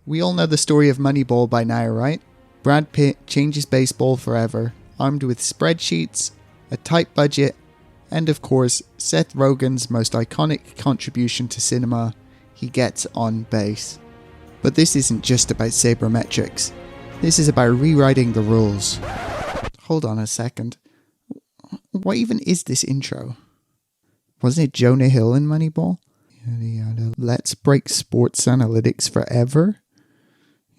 We all know the story of Moneyball by now, right? Brad Pitt changes baseball forever, armed with spreadsheets, a tight budget, and of course, Seth Rogen's most iconic contribution to cinema, he gets on base. But this isn't just about sabermetrics. This is about rewriting the rules. Hold on a second. What even is this intro? Wasn't it Jonah Hill in Moneyball? Yada yada. Let's break sports analytics forever.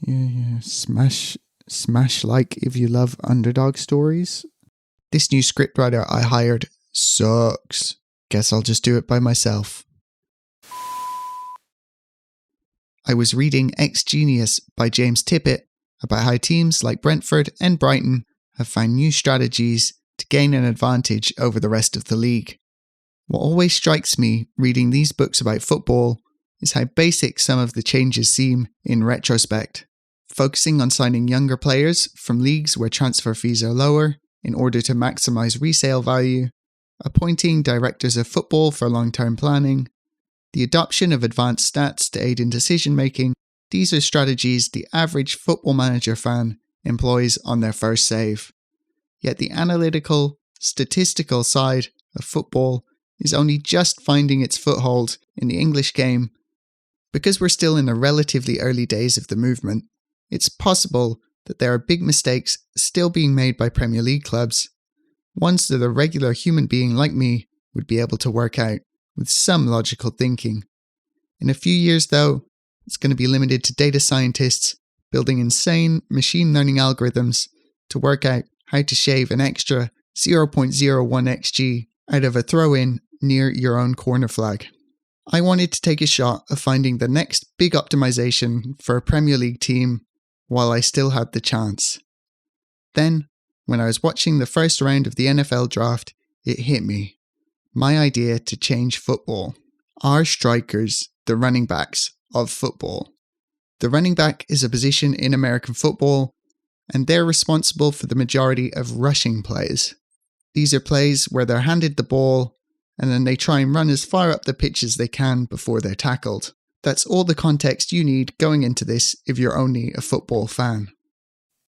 Yeah. Smash like if you love underdog stories. This new scriptwriter I hired sucks. Guess I'll just do it by myself. I was reading Ex-Genius by James Tippett about how teams like Brentford and Brighton have found new strategies to gain an advantage over the rest of the league. What always strikes me reading these books about football is how basic some of the changes seem in retrospect. Focusing on signing younger players from leagues where transfer fees are lower in order to maximise resale value, appointing directors of football for long-term planning, the adoption of advanced stats to aid in decision-making. These are strategies the average Football Manager fan employs on their first save. Yet the analytical, statistical side of football is only just finding its foothold in the English game. Because we're still in the relatively early days of the movement, it's possible that there are big mistakes still being made by Premier League clubs, ones that a regular human being like me would be able to work out with some logical thinking. In a few years though, it's going to be limited to data scientists building insane machine learning algorithms to work out how to shave an extra 0.01 xg out of a throw-in near your own corner flag. I wanted to take a shot of finding the next big optimization for a Premier League team while I still had the chance. Then, when I was watching the first round of the NFL draft, it hit me. My idea to change football. Are strikers the running backs of football? The running back is a position in American football, and they're responsible for the majority of rushing plays. These are plays where they're handed the ball, and then they try and run as far up the pitch as they can before they're tackled. That's all the context you need going into this if you're only a football fan.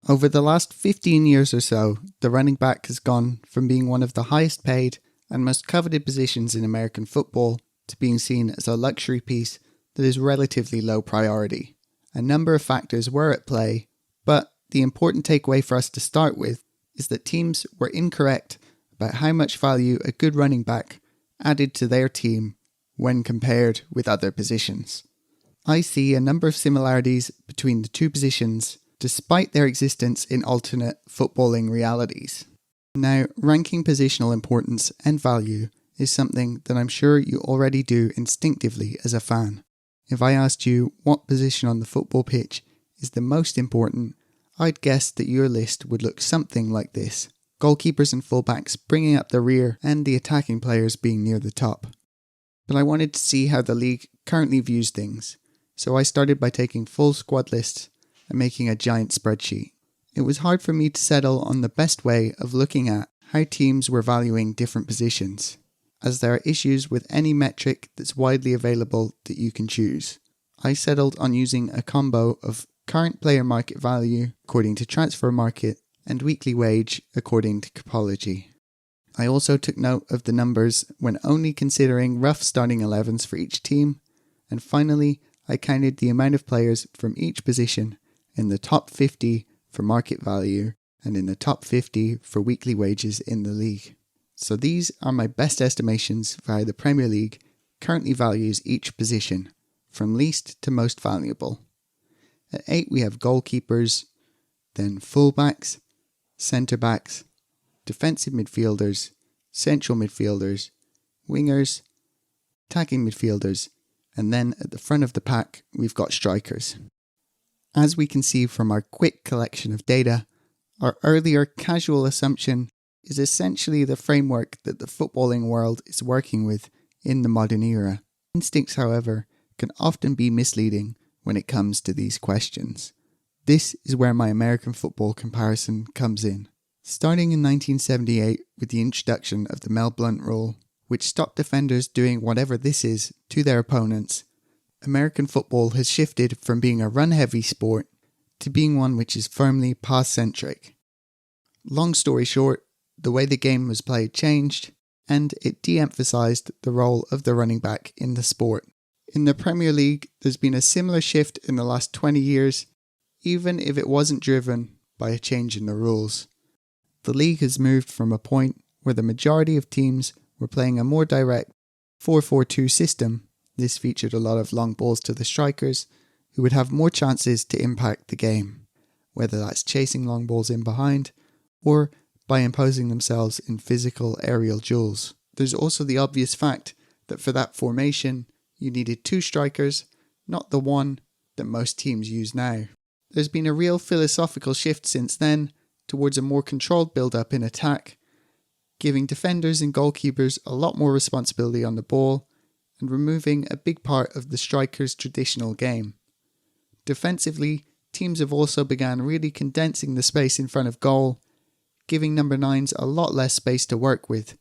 Over the last 15 years or so, the running back has gone from being one of the highest paid and most coveted positions in American football to being seen as a luxury piece that is relatively low priority. A number of factors were at play, but the important takeaway for us to start with is that teams were incorrect about how much value a good running back added to their team when compared with other positions. I see a number of similarities between the two positions despite their existence in alternate footballing realities. Now, ranking positional importance and value is something that I'm sure you already do instinctively as a fan. If I asked you what position on the football pitch is the most important, I'd guess that your list would look something like this. Goalkeepers and fullbacks bringing up the rear and the attacking players being near the top. But I wanted to see how the league currently views things, so I started by taking full squad lists and making a giant spreadsheet. It was hard for me to settle on the best way of looking at how teams were valuing different positions, as there are issues with any metric that's widely available that you can choose. I settled on using a combo of current player market value according to transfer market and weekly wage according to Capology. I also took note of the numbers when only considering rough starting 11s for each team, and finally I counted the amount of players from each position in the top 50 for market value and in the top 50 for weekly wages in the league. So these are my best estimations for how the Premier League currently values each position, from least to most valuable. At 8 we have goalkeepers, then fullbacks, centre-backs, defensive midfielders, central midfielders, wingers, attacking midfielders, and then at the front of the pack we've got strikers. As we can see from our quick collection of data, our earlier casual assumption is essentially the framework that the footballing world is working with in the modern era. Instincts, however, can often be misleading when it comes to these questions. This is where my American football comparison comes in. Starting in 1978 with the introduction of the Mel Blount rule, which stopped defenders doing whatever this is to their opponents, American football has shifted from being a run-heavy sport to being one which is firmly pass-centric. Long story short, the way the game was played changed, and it de-emphasised the role of the running back in the sport. In the Premier League, there's been a similar shift in the last 20 years, even if it wasn't driven by a change in the rules. The league has moved from a point where the majority of teams were playing a more direct 4-4-2 system. This featured a lot of long balls to the strikers, who would have more chances to impact the game, whether that's chasing long balls in behind or by imposing themselves in physical aerial duels. There's also the obvious fact that for that formation, you needed 2 strikers, not the one that most teams use now. There's been a real philosophical shift since then towards a more controlled build-up in attack, giving defenders and goalkeepers a lot more responsibility on the ball and removing a big part of the striker's traditional game. Defensively, teams have also begun really condensing the space in front of goal, giving number 9s a lot less space to work with.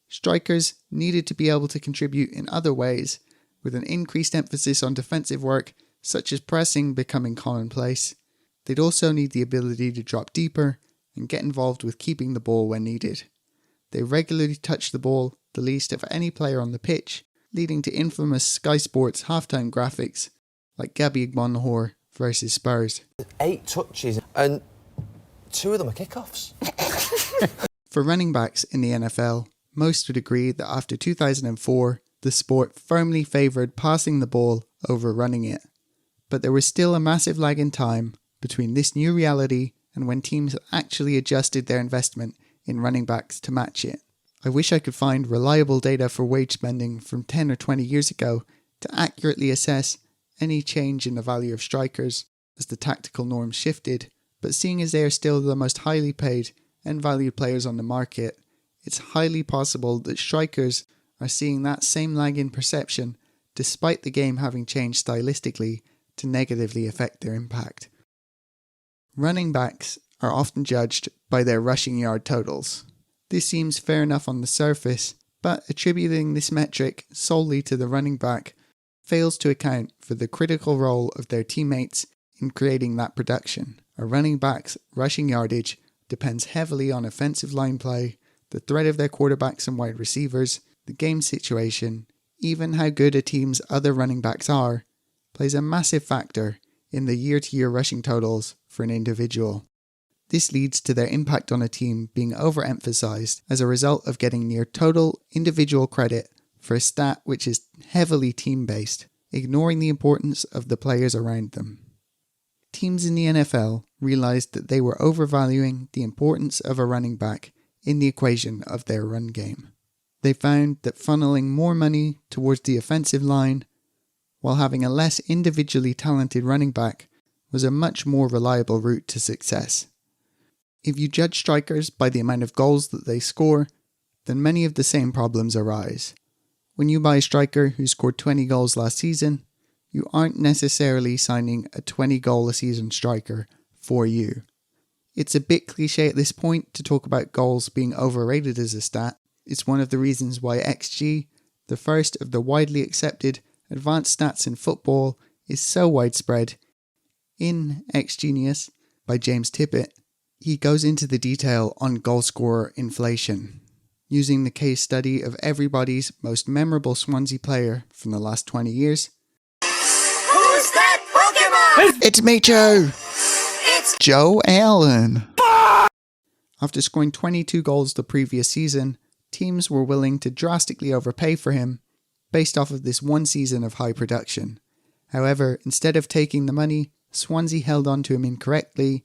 Strikers needed to be able to contribute in other ways, with an increased emphasis on defensive work, such as pressing becoming commonplace. They'd also need the ability to drop deeper and get involved with keeping the ball when needed. They regularly touch the ball the least of any player on the pitch, leading to infamous Sky Sports halftime graphics like Gabby Igbonhor versus Spurs. 8 touches and 2 of them are kickoffs. For running backs in the NFL, most would agree that after 2004, the sport firmly favoured passing the ball over running it. But there was still a massive lag in time between this new reality and when teams actually adjusted their investment in running backs to match it. I wish I could find reliable data for wage spending from 10 or 20 years ago to accurately assess any change in the value of strikers as the tactical norms shifted, but seeing as they are still the most highly paid and valued players on the market, it's highly possible that strikers are seeing that same lag in perception despite the game having changed stylistically to negatively affect their impact. Running backs are often judged by their rushing yard totals. This seems fair enough on the surface, but attributing this metric solely to the running back fails to account for the critical role of their teammates in creating that production. A running back's rushing yardage depends heavily on offensive line play, the threat of their quarterbacks and wide receivers, the game situation, even how good a team's other running backs are, plays a massive factor in the year-to-year rushing totals for an individual. This leads to their impact on a team being overemphasized as a result of getting near total individual credit for a stat which is heavily team-based, ignoring the importance of the players around them. Teams in the NFL realized that they were overvaluing the importance of a running back in the equation of their run game. They found that funneling more money towards the offensive line while having a less individually talented running back was a much more reliable route to success. If you judge strikers by the amount of goals that they score, then many of the same problems arise. When you buy a striker who scored 20 goals last season, you aren't necessarily signing a 20-goal-a-season striker for you. It's a bit cliche at this point to talk about goals being overrated as a stat. It's one of the reasons why XG, the first of the widely accepted advanced stats in football, is so widespread. In XGenius by James Tippett, he goes into the detail on goal scorer inflation, using the case study of everybody's most memorable Swansea player from the last 20 years. Who's that Pokemon? It's me, Joe! It's Joe Allen! After scoring 22 goals the previous season, teams were willing to drastically overpay for him based off of this one season of high production. However, instead of taking the money, Swansea held on to him incorrectly,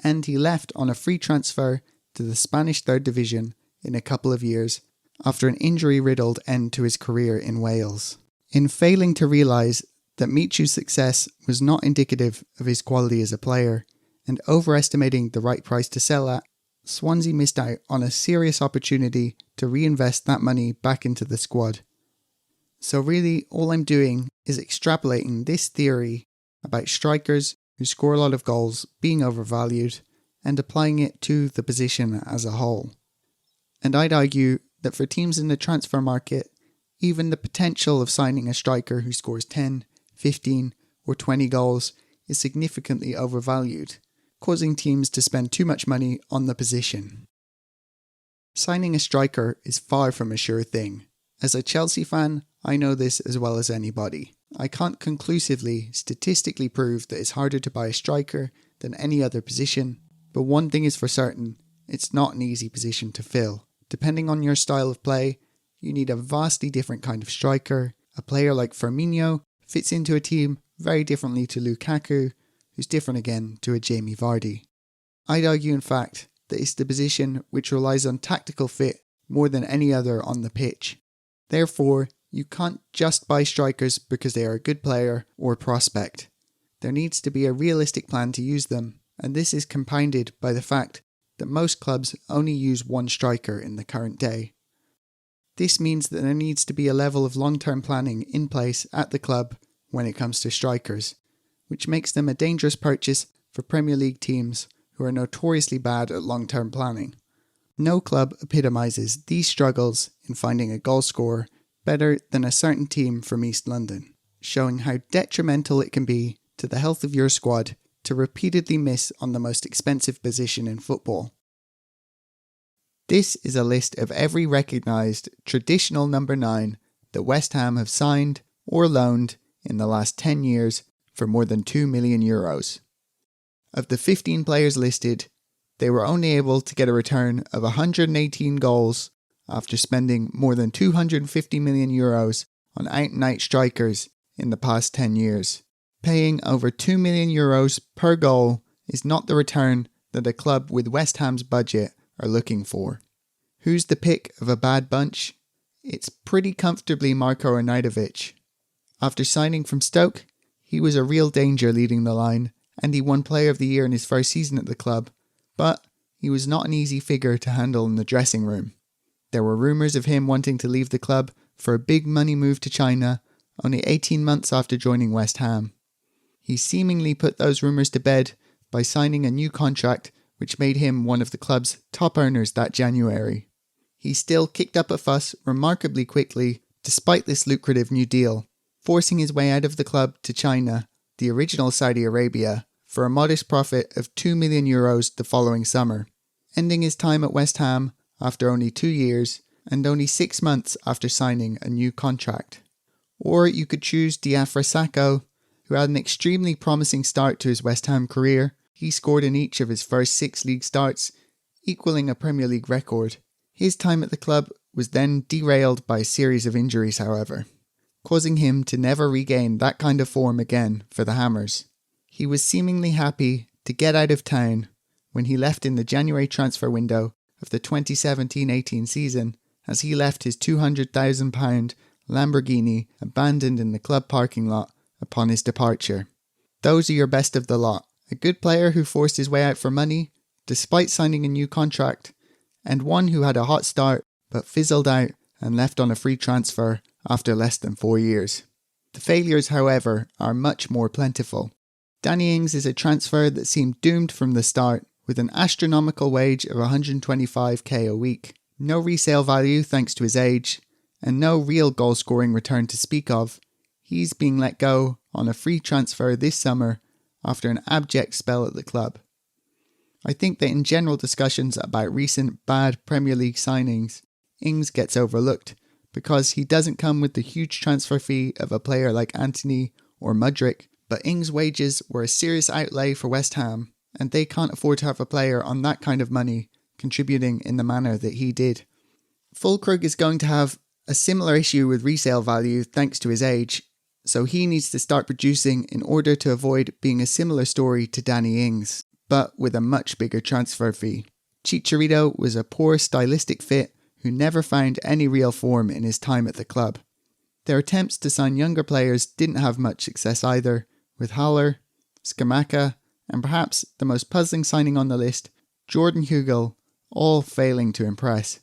and he left on a free transfer to the Spanish 3rd Division in a couple of years after an injury-riddled end to his career in Wales. In failing to realise that Michu's success was not indicative of his quality as a player, and overestimating the right price to sell at, Swansea missed out on a serious opportunity to reinvest that money back into the squad. So really, all I'm doing is extrapolating this theory about strikers who score a lot of goals being overvalued and applying it to the position as a whole. And I'd argue that for teams in the transfer market, even the potential of signing a striker who scores 10, 15 or 20 goals is significantly overvalued, causing teams to spend too much money on the position. Signing a striker is far from a sure thing. As a Chelsea fan, I know this as well as anybody. I can't conclusively, statistically prove that it's harder to buy a striker than any other position, but one thing is for certain, it's not an easy position to fill. Depending on your style of play, you need a vastly different kind of striker. A player like Firmino fits into a team very differently to Lukaku, who's different again to a Jamie Vardy. I'd argue in fact that it's the position which relies on tactical fit more than any other on the pitch. Therefore, you can't just buy strikers because they are a good player or prospect. There needs to be a realistic plan to use them, and this is compounded by the fact that most clubs only use one striker in the current day. This means that there needs to be a level of long-term planning in place at the club when it comes to strikers, which makes them a dangerous purchase for Premier League teams who are notoriously bad at long-term planning. No club epitomises these struggles in finding a goal scorer better than a certain team from East London, showing how detrimental it can be to the health of your squad to repeatedly miss on the most expensive position in football. This is a list of every recognised traditional number 9 that West Ham have signed or loaned in the last 10 years for more than €2 million. Of the 15 players listed, they were only able to get a return of 118 goals after spending more than €250 million on out-and-out strikers in the past 10 years. Paying over €2 million per goal is not the return that a club with West Ham's budget are looking for. Who's the pick of a bad bunch? It's pretty comfortably Marko Arnautovic. After signing from Stoke, he was a real danger leading the line, and he won Player of the Year in his first season at the club, but he was not an easy figure to handle in the dressing room. There were rumours of him wanting to leave the club for a big money move to China, only 18 months after joining West Ham. He seemingly put those rumours to bed by signing a new contract which made him one of the club's top earners that January. He still kicked up a fuss remarkably quickly despite this lucrative new deal, forcing his way out of the club to China, the original Saudi Arabia, for a modest profit of €2 million the following summer, ending his time at West Ham after only 2 years and only 6 months after signing a new contract. Or you could choose Diafra Sakho, who had an extremely promising start to his West Ham career. He scored in each of his first 6 league starts, equalling a Premier League record. His time at the club was then derailed by a series of injuries, however, causing him to never regain that kind of form again for the Hammers. He was seemingly happy to get out of town when he left in the January transfer window of the 2017-18 season, as he left his £200,000 Lamborghini abandoned in the club parking lot upon his departure. Those are your best of the lot. A good player who forced his way out for money, despite signing a new contract, and one who had a hot start but fizzled out and left on a free transfer after less than 4 years. The failures, however, are much more plentiful. Danny Ings is a transfer that seemed doomed from the start, with an astronomical wage of $125k a week, no resale value thanks to his age, and no real goal-scoring return to speak of. He's being let go on a free transfer this summer after an abject spell at the club. I think that in general discussions about recent bad Premier League signings, Ings gets overlooked because he doesn't come with the huge transfer fee of a player like Antony or Mudryk, but Ings' wages were a serious outlay for West Ham, and they can't afford to have a player on that kind of money contributing in the manner that he did. Fulkrug is going to have a similar issue with resale value thanks to his age, so he needs to start producing in order to avoid being a similar story to Danny Ings, but with a much bigger transfer fee. Chicharito was a poor stylistic fit who never found any real form in his time at the club. Their attempts to sign younger players didn't have much success either, with Haller, Scamacca, and perhaps the most puzzling signing on the list, Jordan Hugill, all failing to impress.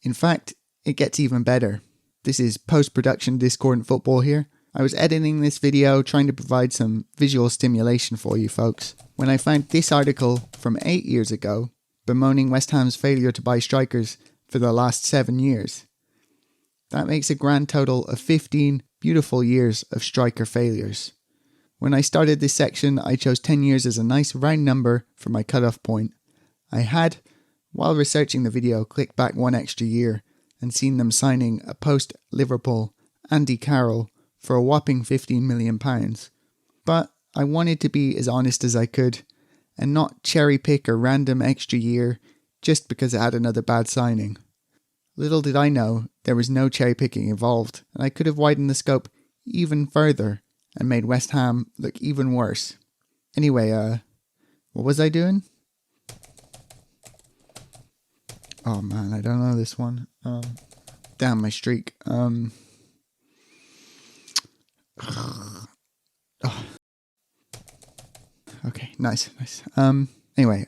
In fact, it gets even better. This is post-production discordant football here. I was editing this video trying to provide some visual stimulation for you folks when I found this article from 8 years ago bemoaning West Ham's failure to buy strikers for the last 7 years. That makes a grand total of 15 beautiful years of striker failures. When I started this section, I chose 10 years as a nice round number for my cutoff point. I had, while researching the video, clicked back one extra year and seen them signing a post-Liverpool Andy Carroll for a whopping £15 million. But I wanted to be as honest as I could and not cherry pick a random extra year just because it had another bad signing. Little did I know there was no cherry picking involved, and I could have widened the scope even further and made West Ham look even worse. Anyway, what was I doing? Oh man, I don't know this one. Damn my streak. Okay, nice. Anyway,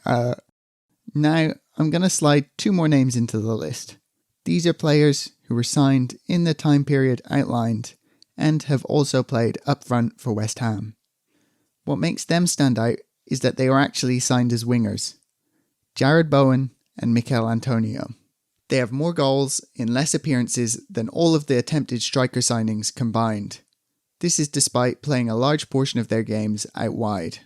now I'm going to slide 2 more names into the list. These are players who were signed in the time period outlined and have also played up front for West Ham. What makes them stand out is that they were actually signed as wingers. Jared Bowen and Mikel Antonio. They have more goals in less appearances than all of the attempted striker signings combined. This is despite playing a large portion of their games out wide.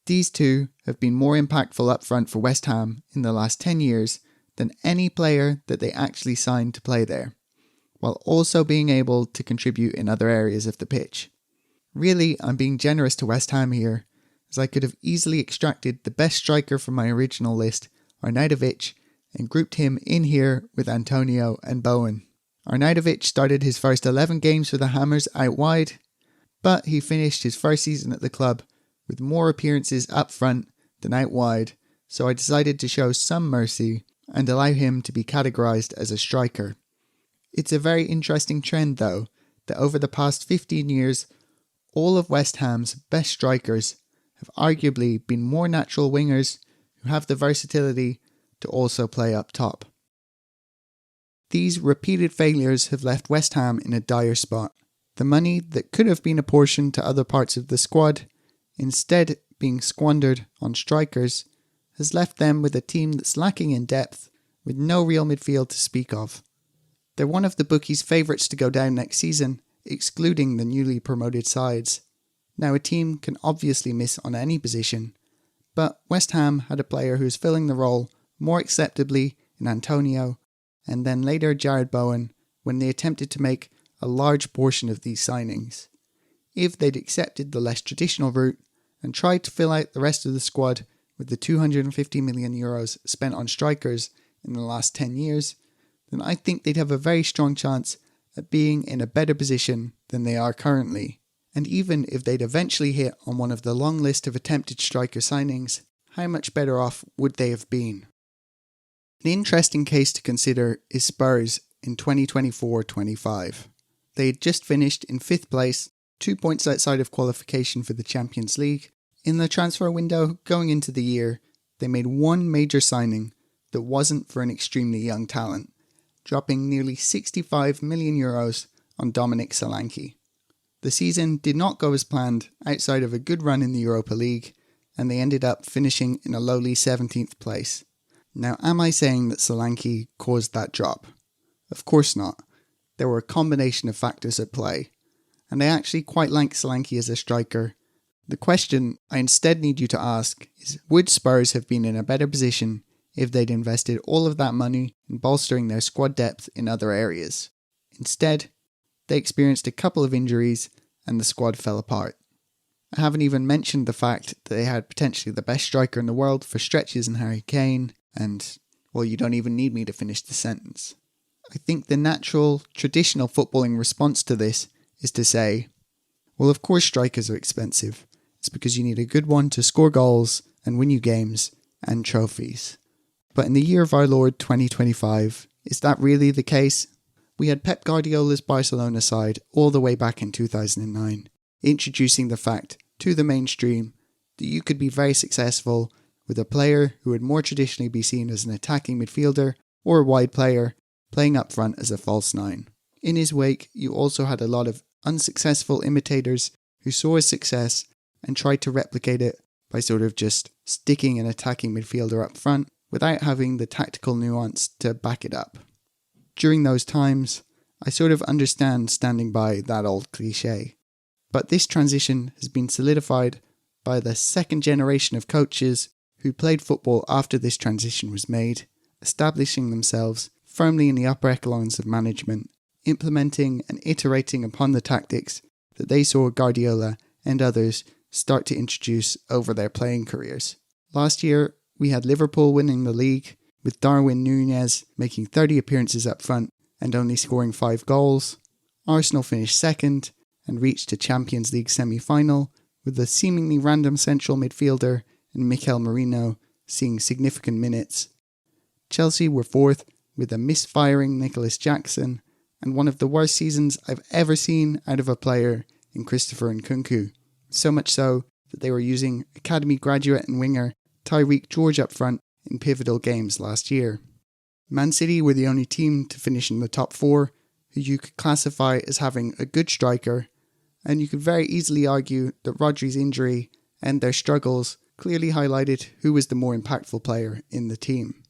These two have been more impactful up front for West Ham in the last 10 years than any player that they actually signed to play there, while also being able to contribute in other areas of the pitch. Really, I'm being generous to West Ham here, as I could have easily extracted the best striker from my original list, Arnautovic, and grouped him in here with Antonio and Bowen. Arnautovic started his first 11 games for the Hammers out wide, but he finished his first season at the club with more appearances up front than out wide, so I decided to show some mercy and allow him to be categorised as a striker. It's a very interesting trend though, that over the past 15 years, all of West Ham's best strikers have arguably been more natural wingers who have the versatility to also play up top. These repeated failures have left West Ham in a dire spot. The money that could have been apportioned to other parts of the squad, instead being squandered on strikers, has left them with a team that's lacking in depth, with no real midfield to speak of. They're one of the bookies' favourites to go down next season, excluding the newly promoted sides. Now a team can obviously miss on any position, but West Ham had a player who's filling the role more acceptably in Antonio, and then later Jared Bowen, when they attempted to make a large portion of these signings. If they'd accepted the less traditional route and tried to fill out the rest of the squad with the €250 million spent on strikers in the last 10 years, then I think they'd have a very strong chance at being in a better position than they are currently. And even if they'd eventually hit on one of the long list of attempted striker signings, how much better off would they have been? An interesting case to consider is Spurs in 2024-25. They had just finished in 5th place, 2 points outside of qualification for the Champions League. In the transfer window going into the year, they made one major signing that wasn't for an extremely young talent, dropping nearly €65 million on Dominic Solanke. The season did not go as planned outside of a good run in the Europa League, and they ended up finishing in a lowly 17th place. Now, am I saying that Solanke caused that drop? Of course not. There were a combination of factors at play, and I actually quite like Solanke as a striker. The question I instead need you to ask is, would Spurs have been in a better position if they'd invested all of that money in bolstering their squad depth in other areas? Instead, they experienced a couple of injuries and the squad fell apart. I haven't even mentioned the fact that they had potentially the best striker in the world for stretches in Harry Kane, and, well, you don't even need me to finish the sentence. I think the natural, traditional footballing response to this is to say, well, of course strikers are expensive. It's because you need a good one to score goals and win you games and trophies. But in the year of our Lord 2025, is that really the case? We had Pep Guardiola's Barcelona side all the way back in 2009, introducing the fact to the mainstream that you could be very successful with a player who would more traditionally be seen as an attacking midfielder or a wide player playing up front as a false nine. In his wake, you also had a lot of unsuccessful imitators who saw his success and tried to replicate it by sort of just sticking an attacking midfielder up front without having the tactical nuance to back it up. During those times, I sort of understand standing by that old cliche. But this transition has been solidified by the second generation of coaches who played football after this transition was made, establishing themselves firmly in the upper echelons of management, implementing and iterating upon the tactics that they saw Guardiola and others start to introduce over their playing careers. Last year, we had Liverpool winning the league, with Darwin Núñez making 30 appearances up front and only scoring 5 goals. Arsenal finished second and reached a Champions League semi-final, with a seemingly random central midfielder and Mikel Merino seeing significant minutes. Chelsea were fourth, with a misfiring Nicholas Jackson, and one of the worst seasons I've ever seen out of a player in Christopher Nkunku. So much so that they were using academy graduate and winger Tyreek George up front in pivotal games last year. Man City were the only team to finish in the top 4, who you could classify as having a good striker, and you could very easily argue that Rodri's injury and their struggles clearly highlighted who was the more impactful player in the team,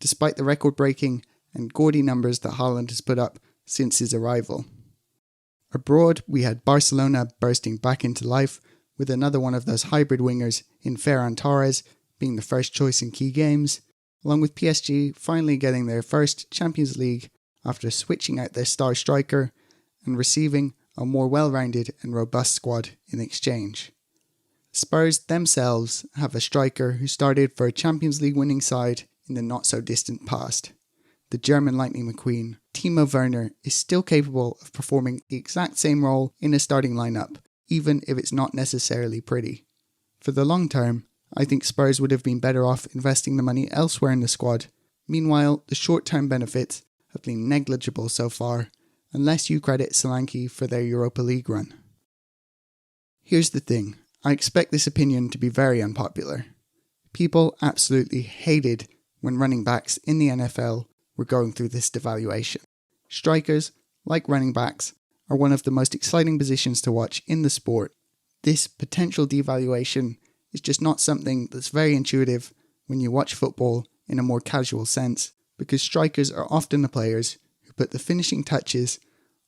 despite the record-breaking and gaudy numbers that Haaland has put up since his arrival. Abroad, we had Barcelona bursting back into life, with another one of those hybrid wingers in Ferran Torres being the first choice in key games, along with PSG finally getting their first Champions League after switching out their star striker and receiving a more well-rounded and robust squad in exchange. Spurs themselves have a striker who started for a Champions League winning side in the not-so-distant past. The German Lightning McQueen, Timo Werner, is still capable of performing the exact same role in a starting lineup, even if it's not necessarily pretty. For the long term, I think Spurs would have been better off investing the money elsewhere in the squad. Meanwhile, the short-term benefits have been negligible so far, unless you credit Solanke for their Europa League run. Here's the thing, I expect this opinion to be very unpopular. People absolutely hated when running backs in the NFL were going through this devaluation. Strikers, like running backs, are one of the most exciting positions to watch in the sport. This potential devaluation is just not something that's very intuitive when you watch football in a more casual sense, because strikers are often the players who put the finishing touches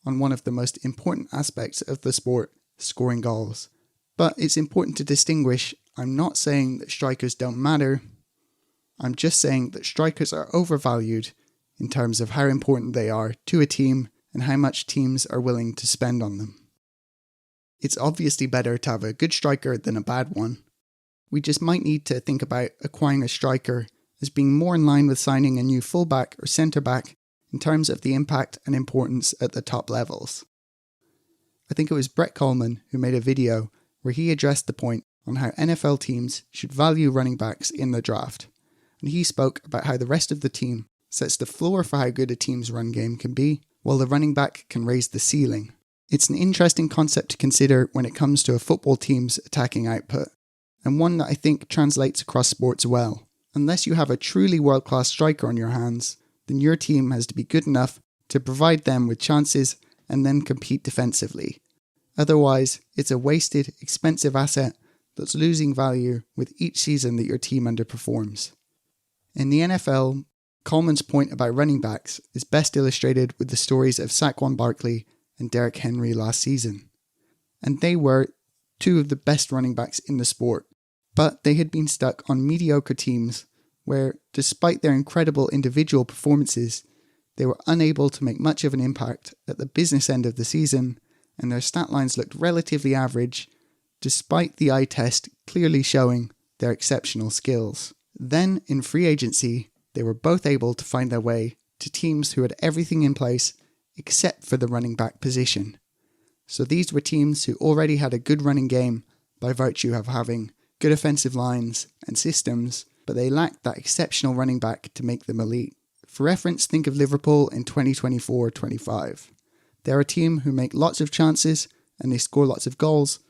on one of the most important aspects of the sport, scoring goals. But it's important to distinguish, I'm not saying that strikers don't matter, I'm just saying that strikers are overvalued in terms of how important they are to a team and how much teams are willing to spend on them. It's obviously better to have a good striker than a bad one. We just might need to think about acquiring a striker as being more in line with signing a new fullback or centre-back in terms of the impact and importance at the top levels. I think it was Brett Coleman who made a video where he addressed the point on how NFL teams should value running backs in the draft, and he spoke about how the rest of the team sets the floor for how good a team's run game can be, while the running back can raise the ceiling. It's an interesting concept to consider when it comes to a football team's attacking output, and one that I think translates across sports well. Unless you have a truly world-class striker on your hands, then your team has to be good enough to provide them with chances and then compete defensively. Otherwise, it's a wasted, expensive asset that's losing value with each season that your team underperforms. In the NFL, Coleman's point about running backs is best illustrated with the stories of Saquon Barkley and Derrick Henry last season. And they were two of the best running backs in the sport, but they had been stuck on mediocre teams where, despite their incredible individual performances, they were unable to make much of an impact at the business end of the season, and their stat lines looked relatively average, despite the eye test clearly showing their exceptional skills. Then, in free agency, they were both able to find their way to teams who had everything in place except for the running back position. So these were teams who already had a good running game by virtue of having good offensive lines and systems, but they lacked that exceptional running back to make them elite. For reference, think of Liverpool in 2024-25. They're a team who make lots of chances and they score lots of goals,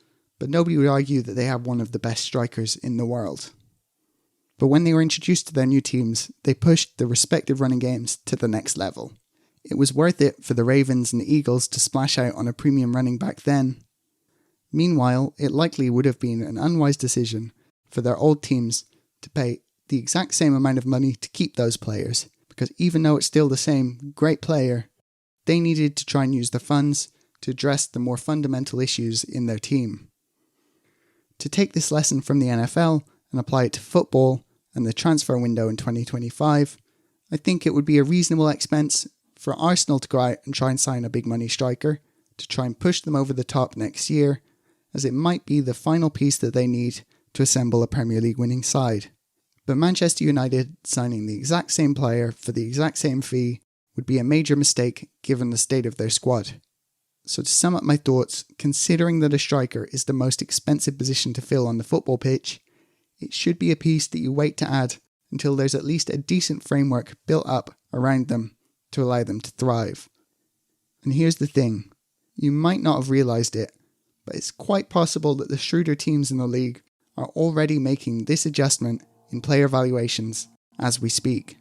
but nobody would argue that they have one of the best strikers in the world. But when they were introduced to their new teams, they pushed the respective running games to the next level. It was worth it for the Ravens and the Eagles to splash out on a premium running back then. Meanwhile, it likely would have been an unwise decision for their old teams to pay the exact same amount of money to keep those players, because even though it's still the same great player, they needed to try and use the funds to address the more fundamental issues in their team. To take this lesson from the NFL and apply it to football and the transfer window in 2025, I think it would be a reasonable expense for Arsenal to go out and try and sign a big money striker to try and push them over the top next year, as it might be the final piece that they need to assemble a Premier League winning side. But Manchester United signing the exact same player for the exact same fee would be a major mistake given the state of their squad. So to sum up my thoughts, considering that a striker is the most expensive position to fill on the football pitch, it should be a piece that you wait to add until there's at least a decent framework built up around them to allow them to thrive. And here's the thing, you might not have realised it, but it's quite possible that the shrewder teams in the league are already making this adjustment in player valuations as we speak.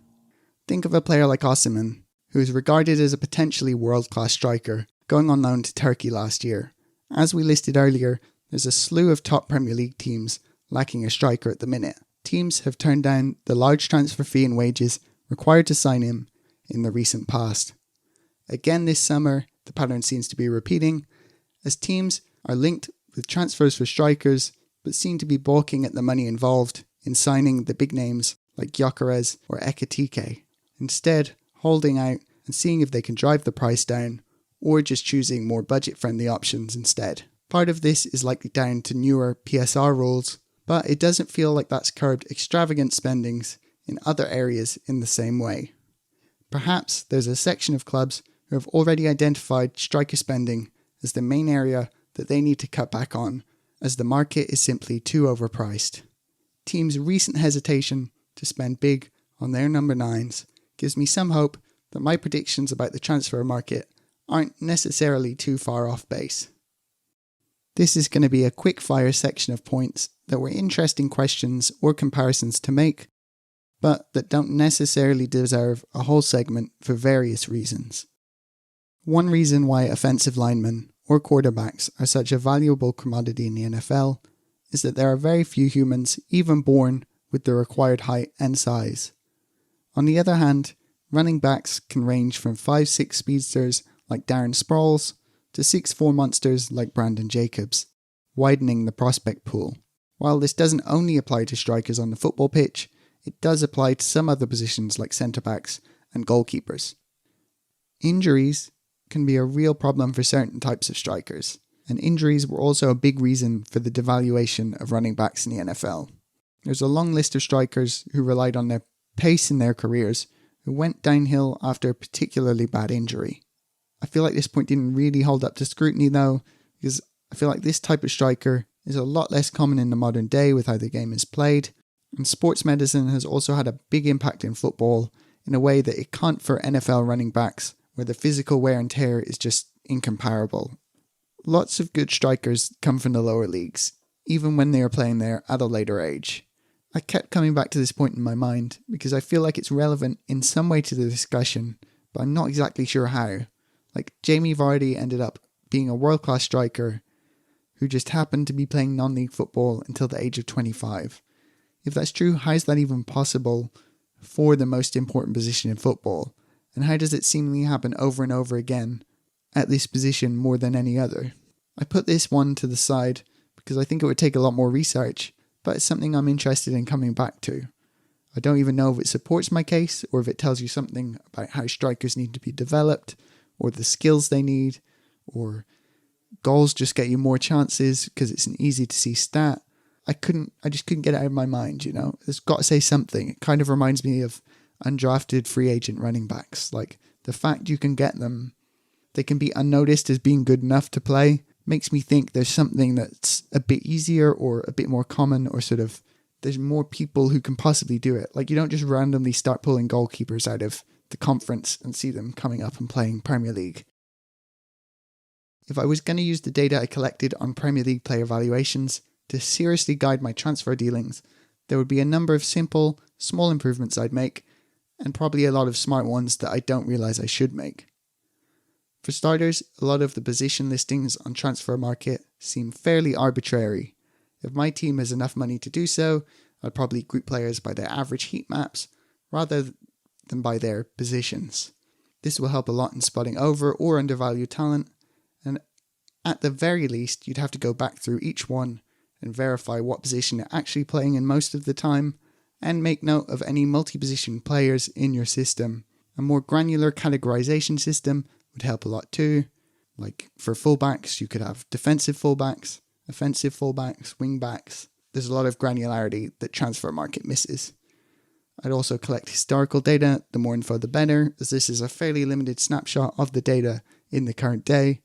Think of a player like Osimhen, who is regarded as a potentially world-class striker, going on loan to Turkey last year. As we listed earlier, there's a slew of top Premier League teams lacking a striker at the minute. Teams have turned down the large transfer fee and wages required to sign him in the recent past. Again this summer, the pattern seems to be repeating, as teams are linked with transfers for strikers, but seem to be balking at the money involved in signing the big names like Gyökeres or Ekitike, instead holding out and seeing if they can drive the price down, or just choosing more budget-friendly options instead. Part of this is likely down to newer PSR rules, but it doesn't feel like that's curbed extravagant spendings in other areas in the same way. Perhaps there's a section of clubs who have already identified striker spending as the main area that they need to cut back on, as the market is simply too overpriced. Teams' recent hesitation to spend big on their number 9s gives me some hope that my predictions about the transfer market aren't necessarily too far off base. This is going to be a quick fire section of points that were interesting questions or comparisons to make, but that don't necessarily deserve a whole segment for various reasons. One reason why offensive linemen or quarterbacks are such a valuable commodity in the NFL is that there are very few humans even born with the required height and size. On the other hand, running backs can range from 5'6" speedsters like Darren Sproles to 6'4" monsters like Brandon Jacobs, widening the prospect pool. While this doesn't only apply to strikers on the football pitch, it does apply to some other positions like centre-backs and goalkeepers. Injuries can be a real problem for certain types of strikers, and injuries were also a big reason for the devaluation of running backs in the NFL. There's a long list of strikers who relied on their pace in their careers who went downhill after a particularly bad injury. I feel like this point didn't really hold up to scrutiny though, because I feel like this type of striker is a lot less common in the modern day with how the game is played, and sports medicine has also had a big impact in football in a way that it can't for NFL running backs, where the physical wear and tear is just incomparable. Lots of good strikers come from the lower leagues, even when they are playing there at a later age. I kept coming back to this point in my mind because I feel like it's relevant in some way to the discussion, but I'm not exactly sure how. Like Jamie Vardy ended up being a world-class striker who just happened to be playing non-league football until the age of 25. If that's true, how is that even possible for the most important position in football? And how does it seemingly happen over and over again at this position more than any other? I put this one to the side because I think it would take a lot more research, but it's something I'm interested in coming back to. I don't even know if it supports my case or if it tells you something about how strikers need to be developed or the skills they need, or goals just get you more chances because it's an easy to see stat. I just couldn't get it out of my mind, you know. It's got to say something. It kind of reminds me of undrafted free agent running backs. Like the fact you can get them, they can be unnoticed as being good enough to play, makes me think there's something that's a bit easier or a bit more common, or sort of there's more people who can possibly do it. Like you don't just randomly start pulling goalkeepers out of the conference and see them coming up and playing Premier League. If I was going to use the data I collected on Premier League player valuations to seriously guide my transfer dealings, there would be a number of simple, small improvements I'd make, and probably a lot of smart ones that I don't realise I should make. For starters, a lot of the position listings on Transfer Market seem fairly arbitrary. If my team has enough money to do so, I'd probably group players by their average heat maps rather than by their positions. This will help a lot in spotting over or undervalued talent, and at the very least, you'd have to go back through each one and verify what position they're actually playing in most of the time, and make note of any multi-position players in your system. A more granular categorization system would help a lot too. Like for fullbacks, you could have defensive fullbacks, offensive fullbacks, wingbacks. There's a lot of granularity that transfer market misses. I'd also collect historical data. The more info the better, as this is a fairly limited snapshot of the data in the current day.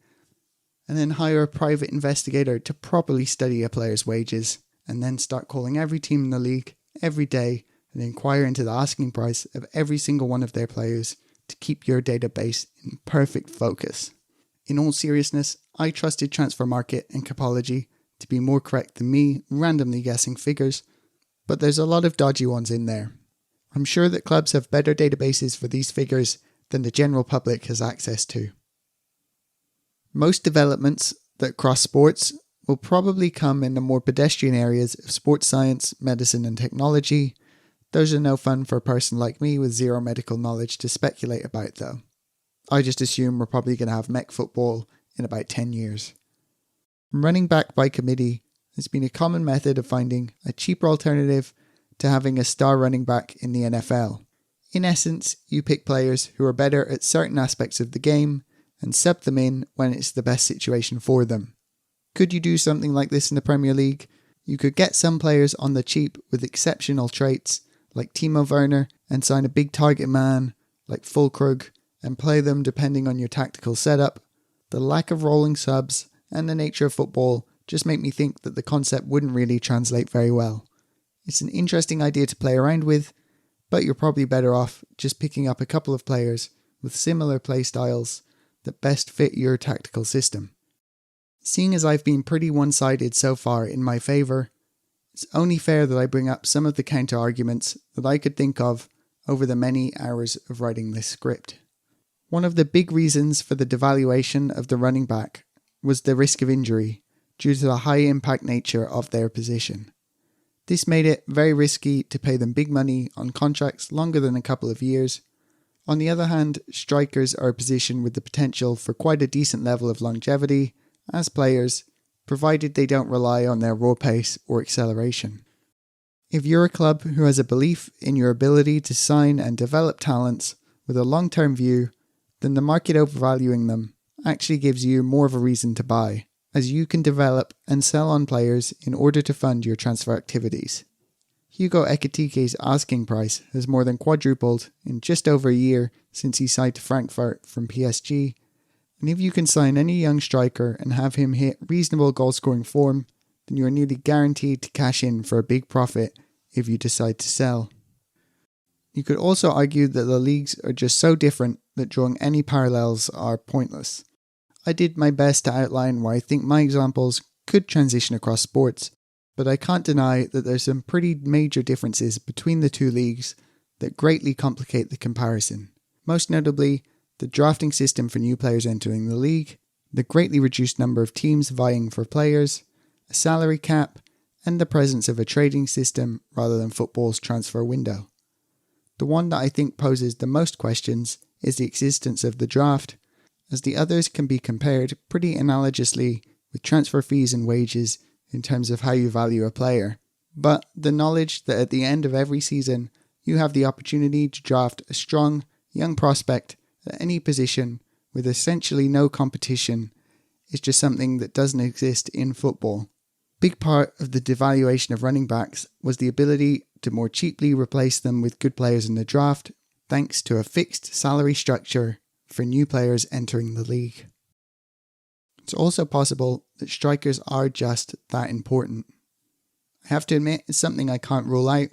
And then hire a private investigator to properly study a player's wages, and then start calling every team in the league every day and inquire into the asking price of every single one of their players to keep your database in perfect focus. In all seriousness, I trusted Transfer Market and Capology to be more correct than me randomly guessing figures, but there's a lot of dodgy ones in there. I'm sure that clubs have better databases for these figures than the general public has access to. Most developments that cross sports will probably come in the more pedestrian areas of sports science, medicine and technology. Those are no fun for a person like me with zero medical knowledge to speculate about though. I just assume we're probably going to have mech football in about 10 years. Running back by committee has been a common method of finding a cheaper alternative to having a star running back in the NFL. In essence, you pick players who are better at certain aspects of the game and sub them in when it's the best situation for them. Could you do something like this in the Premier League? You could get some players on the cheap with exceptional traits like Timo Werner and sign a big target man like Fulkrug and play them depending on your tactical setup. The lack of rolling subs and the nature of football just make me think that the concept wouldn't really translate very well. It's an interesting idea to play around with, but you're probably better off just picking up a couple of players with similar play styles that best fit your tactical system. Seeing as I've been pretty one-sided so far in my favour, it's only fair that I bring up some of the counter-arguments that I could think of over the many hours of writing this script. One of the big reasons for the devaluation of the running back was the risk of injury due to the high-impact nature of their position. This made it very risky to pay them big money on contracts longer than a couple of years. On the other hand, strikers are a position with the potential for quite a decent level of longevity as players, provided they don't rely on their raw pace or acceleration. If you're a club who has a belief in your ability to sign and develop talents with a long-term view, then the market overvaluing them actually gives you more of a reason to buy, as you can develop and sell on players in order to fund your transfer activities. Hugo Ekitike's asking price has more than quadrupled in just over a year since he signed to Frankfurt from PSG, and if you can sign any young striker and have him hit reasonable goal-scoring form, then you are nearly guaranteed to cash in for a big profit if you decide to sell. You could also argue that the leagues are just so different that drawing any parallels are pointless. I did my best to outline why I think my examples could transition across sports, but I can't deny that there's some pretty major differences between the two leagues that greatly complicate the comparison. Most notably, the drafting system for new players entering the league, the greatly reduced number of teams vying for players, a salary cap, and the presence of a trading system rather than football's transfer window. The one that I think poses the most questions is the existence of the draft, as the others can be compared pretty analogously with transfer fees and wages in terms of how you value a player. But the knowledge that at the end of every season, you have the opportunity to draft a strong, young prospect at any position with essentially no competition is just something that doesn't exist in football. Big part of the devaluation of running backs was the ability to more cheaply replace them with good players in the draft, thanks to a fixed salary structure for new players entering the league. It's also possible that strikers are just that important. I have to admit, it's something I can't rule out,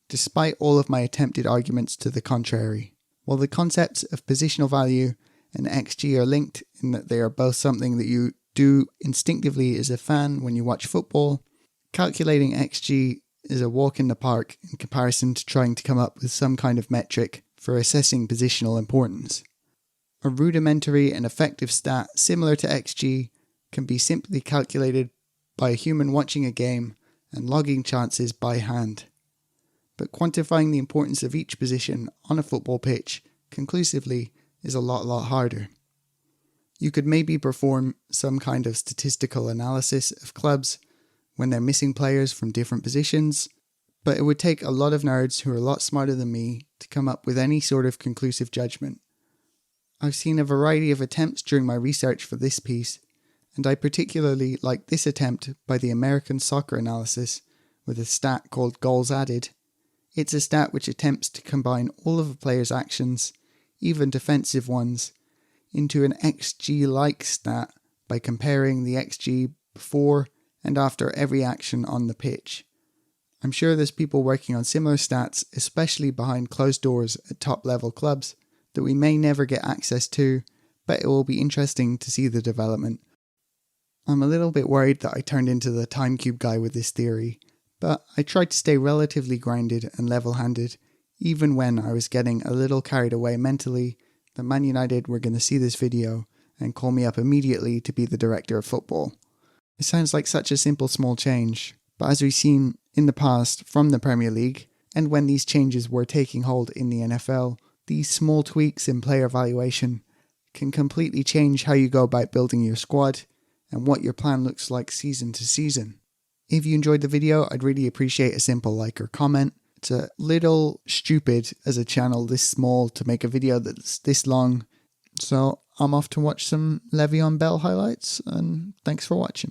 despite all of my attempted arguments to the contrary. While the concepts of positional value and XG are linked in that they are both something that you do instinctively as a fan when you watch football, calculating XG is a walk in the park in comparison to trying to come up with some kind of metric for assessing positional importance. A rudimentary and effective stat similar to XG can be simply calculated by a human watching a game and logging chances by hand. But quantifying the importance of each position on a football pitch conclusively is a lot harder. You could maybe perform some kind of statistical analysis of clubs when they're missing players from different positions, but it would take a lot of nerds who are a lot smarter than me to come up with any sort of conclusive judgment. I've seen a variety of attempts during my research for this piece, and I particularly like this attempt by the American Soccer Analysis with a stat called goals added. It's a stat which attempts to combine all of a player's actions, even defensive ones, into an XG-like stat by comparing the XG before and after every action on the pitch. I'm sure there's people working on similar stats, especially behind closed doors at top-level clubs, that we may never get access to, but it will be interesting to see the development. I'm a little bit worried that I turned into the time cube guy with this theory, but I tried to stay relatively grounded and level-handed, even when I was getting a little carried away mentally that Man United were going to see this video and call me up immediately to be the director of football. It sounds like such a simple small change, but as we've seen in the past from the Premier League, and when these changes were taking hold in the NFL, these small tweaks in player evaluation can completely change how you go about building your squad and what your plan looks like season to season. If you enjoyed the video, I'd really appreciate a simple like or comment. It's a little stupid as a channel this small to make a video that's this long, so I'm off to watch some Le'Veon Bell highlights, and thanks for watching.